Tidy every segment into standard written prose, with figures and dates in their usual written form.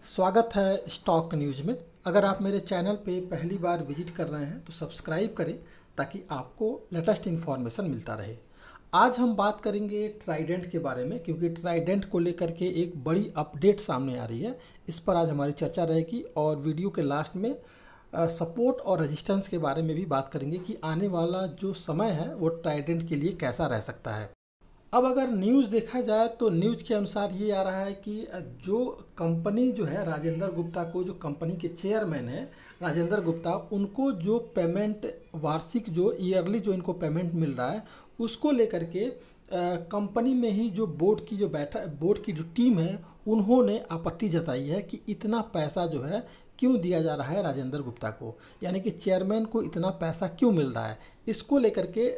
स्वागत है stock news में। अगर आप मेरे चैनल पे पहली बार विजिट कर रहे हैं तो सब्सक्राइब करें ताकि आपको लेटेस्ट इन्फॉर्मेशन मिलता रहे। आज हम बात करेंगे ट्राइडेंट के बारे में, क्योंकि ट्राइडेंट को लेकर के एक बड़ी अपडेट सामने आ रही है। इस पर आज हमारी चर्चा रहेगी और वीडियो के लास्ट में सपोर्ट और रेजिस्टेंस के बारे में भी बात करेंगे कि आने वाला जो समय है वो ट्राइडेंट के लिए कैसा रह सकता है। अब अगर न्यूज़ देखा जाए तो न्यूज़ के अनुसार ये आ रहा है कि जो कंपनी जो है राजेंद्र गुप्ता को, जो कंपनी के चेयरमैन हैं राजेंद्र गुप्ता, उनको जो पेमेंट वार्षिक जो ईयरली जो इनको पेमेंट मिल रहा है उसको लेकर के कंपनी में ही जो बोर्ड की जो टीम है उन्होंने आपत्ति जताई है कि इतना पैसा जो है क्यों दिया जा रहा है राजेंद्र गुप्ता को, यानी कि चेयरमैन को इतना पैसा क्यों मिल रहा है। इसको लेकर के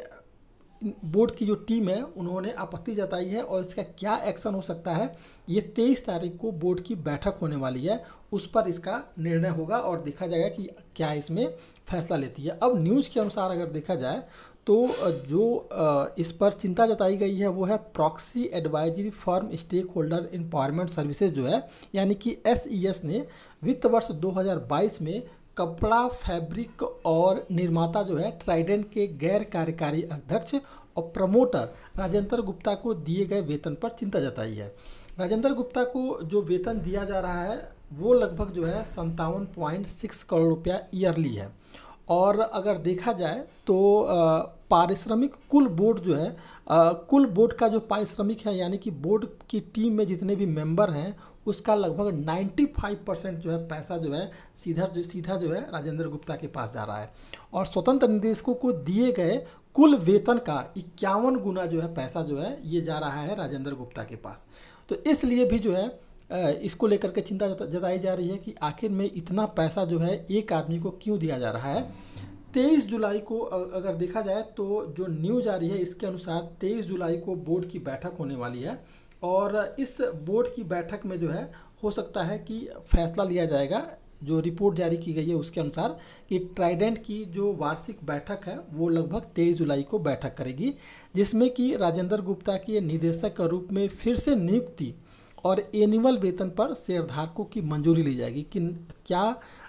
बोर्ड की जो टीम है उन्होंने आपत्ति जताई है और इसका क्या एक्शन हो सकता है, ये 23 तारीख को बोर्ड की बैठक होने वाली है, उस पर इसका निर्णय होगा और देखा जाएगा कि क्या इसमें फैसला लेती है। अब न्यूज़ के अनुसार अगर देखा जाए तो जो इस पर चिंता जताई गई है वो है proxy advisory firm stakeholder empowerment services जो है, यानी कि SES ने वित्त वर्ष 2022 में कपड़ा, फैब्रिक और निर्माता जो है ट्राइडेंट के गैर कार्यकारी अध्यक्ष और प्रमोटर राजेंद्र गुप्ता को दिए गए वेतन पर चिंता जताई है। राजेंद्र गुप्ता को जो वेतन दिया जा रहा है वो लगभग जो है 57.6 करोड़ रुपया ईयरली है। और अगर देखा जाए तो पारिश्रमिक कुल बोर्ड जो है कुल बोर्ड का जो पारिश्रमिक है, यानी कि बोर्ड की टीम में जितने भी मेंबर हैं उसका लगभग 95% जो है पैसा जो है सीधा जो है राजेंद्र गुप्ता के पास जा रहा है। और स्वतंत्र निदेशकों को दिए गए कुल वेतन का 51 गुना जो है पैसा जो है ये जा रहा है राजेंद्र गुप्ता के पास। तो इसलिए भी जो है इसको लेकर के चिंता जताई जा रही है कि आखिर में इतना पैसा जो है एक आदमी को क्यों दिया जा रहा है। 23 जुलाई को अगर देखा जाए तो जो न्यूज़ आ रही है इसके अनुसार 23 जुलाई को बोर्ड की बैठक होने वाली है और इस बोर्ड की बैठक में जो है हो सकता है कि फैसला लिया जाएगा। जो रिपोर्ट जारी की गई है उसके अनुसार कि ट्राइडेंट की जो वार्षिक बैठक है वो लगभग 23 जुलाई को बैठक करेगी, जिसमें कि राजेंद्र गुप्ता की निदेशक के रूप में फिर से नियुक्ति और एनुअल वेतन पर शेयरधारकों की मंजूरी ली जाएगी कि क्या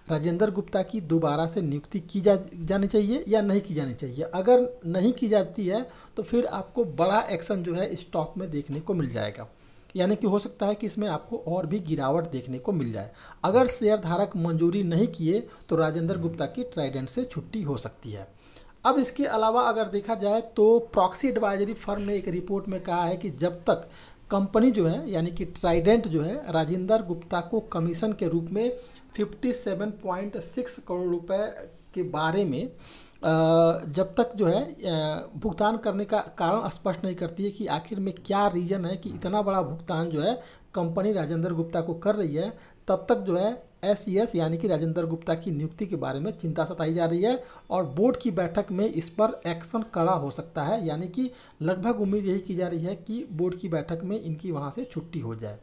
राजेंद्र गुप्ता की दोबारा से नियुक्ति की जानी चाहिए या नहीं की जानी चाहिए। अगर नहीं की जाती है तो फिर आपको बड़ा एक्शन जो है स्टॉक में देखने को मिल जाएगा, यानी कि हो सकता है कि इसमें आपको और भी गिरावट देखने को मिल जाए। अगर शेयरधारक मंजूरी नहीं किए तो राजेंद्र गुप्ता की ट्राइडेंट से छुट्टी हो सकती है। अब इसके अलावा अगर देखा जाए तो प्रॉक्सी एडवाइजरी फर्म ने एक रिपोर्ट में कहा है कि जब तक कंपनी जो है यानी कि ट्राइडेंट जो है राजेंद्र गुप्ता को कमीशन के रूप में 57.6 करोड़ रुपए के बारे में जब तक जो है भुगतान करने का कारण स्पष्ट नहीं करती है कि आखिर में क्या रीज़न है कि इतना बड़ा भुगतान जो है कंपनी राजेंद्र गुप्ता को कर रही है, तब तक जो है SES यानी कि राजेंद्र गुप्ता की नियुक्ति के बारे में चिंता सताई जा रही है और बोर्ड की बैठक में इस पर एक्शन कड़ा हो सकता है, यानी कि लगभग उम्मीद यही की जा रही है कि बोर्ड की बैठक में इनकी वहां से छुट्टी हो जाए।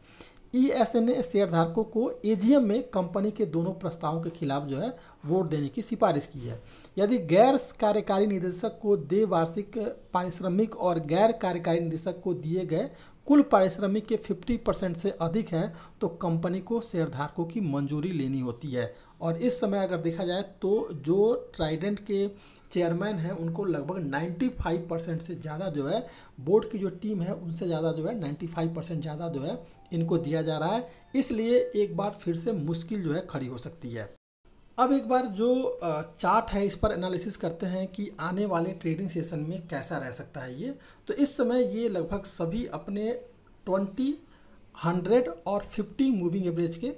ES ने शेयरधारकों को AGM में कंपनी के दोनों प्रस्तावों के खिलाफ जो है वोट देने की सिफारिश की है। यदि गैर कार्यकारी निदेशक को दे वार्षिक पारिश्रमिक और गैर कार्यकारी निदेशक को दिए गए कुल पारिश्रमिक के 50% से अधिक है तो कंपनी को शेयरधारकों की मंजूरी लेनी होती है। और इस समय अगर देखा जाए तो जो ट्राइडेंट के चेयरमैन हैं उनको लगभग 95% से ज़्यादा जो है बोर्ड की जो टीम है उनसे ज़्यादा जो है 95% ज़्यादा जो है इनको दिया जा रहा है, इसलिए एक बार फिर से मुश्किल जो है खड़ी हो सकती है। अब एक बार जो चार्ट है इस पर एनालिसिस करते हैं कि आने वाले ट्रेडिंग सेशन में कैसा रह सकता है ये। तो इस समय ये लगभग सभी अपने 20, 100 और 50 मूविंग एवरेज के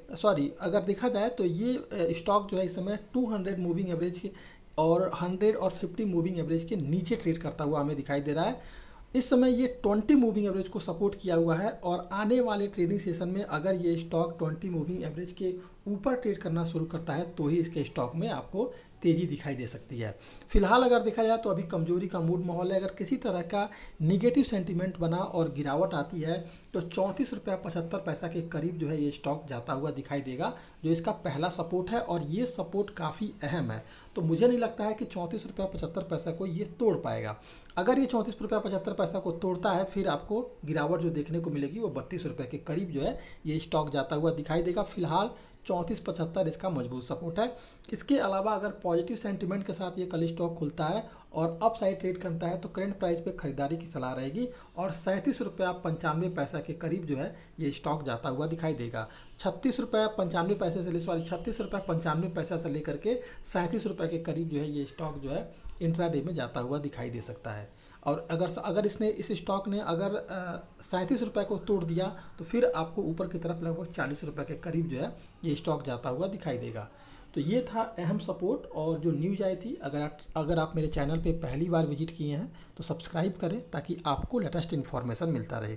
अगर देखा जाए तो ये स्टॉक जो है इस समय 200 मूविंग एवरेज के और 100 और 50 मूविंग एवरेज के नीचे ट्रेड करता हुआ हमें दिखाई दे रहा है। इस समय ये 20 मूविंग एवरेज को सपोर्ट किया हुआ है और आने वाले ट्रेडिंग सेशन में अगर ये स्टॉक 20 मूविंग एवरेज के ऊपर ट्रेड करना शुरू करता है तो ही इसके स्टॉक में आपको तेज़ी दिखाई दे सकती है। फिलहाल अगर देखा जाए तो अभी कमजोरी का मूड माहौल है। अगर किसी तरह का निगेटिव सेंटीमेंट बना और गिरावट आती है तो 34.75 रुपया के करीब जो है ये स्टॉक जाता हुआ दिखाई देगा, जो इसका पहला सपोर्ट है और ये सपोर्ट काफ़ी अहम है। तो मुझे नहीं लगता है कि 34.75 रुपया को ये तोड़ पाएगा। अगर ये 34.75 रुपया को तोड़ता है फिर आपको गिरावट जो देखने को मिलेगी वो 32 रुपये के करीब जो है ये स्टॉक जाता हुआ दिखाई देगा। फिलहाल 34.75 इसका मजबूत सपोर्ट है। इसके अलावा अगर पॉजिटिव सेंटीमेंट के साथ ये कल स्टॉक खुलता है और अप साइड ट्रेड करता है तो करंट प्राइस पे खरीदारी की सलाह रहेगी और 37.95 रुपया के करीब जो है ये स्टॉक जाता हुआ दिखाई देगा। 36.95 से 36.95 से लेकर के 37 रुपये के करीब जो है ये स्टॉक जो है इंट्राडे में जाता हुआ दिखाई दे सकता है। और अगर इसने इस स्टॉक ने अगर 37 रुपये को तोड़ दिया तो फिर आपको ऊपर की तरफ लगभग 40 रुपये के करीब जो है ये स्टॉक जाता हुआ दिखाई देगा। तो ये था अहम सपोर्ट और जो न्यूज़ आई थी। अगर आप मेरे चैनल पे पहली बार विजिट किए हैं तो सब्सक्राइब करें ताकि आपको लेटेस्ट इन्फॉर्मेशन मिलता रहे।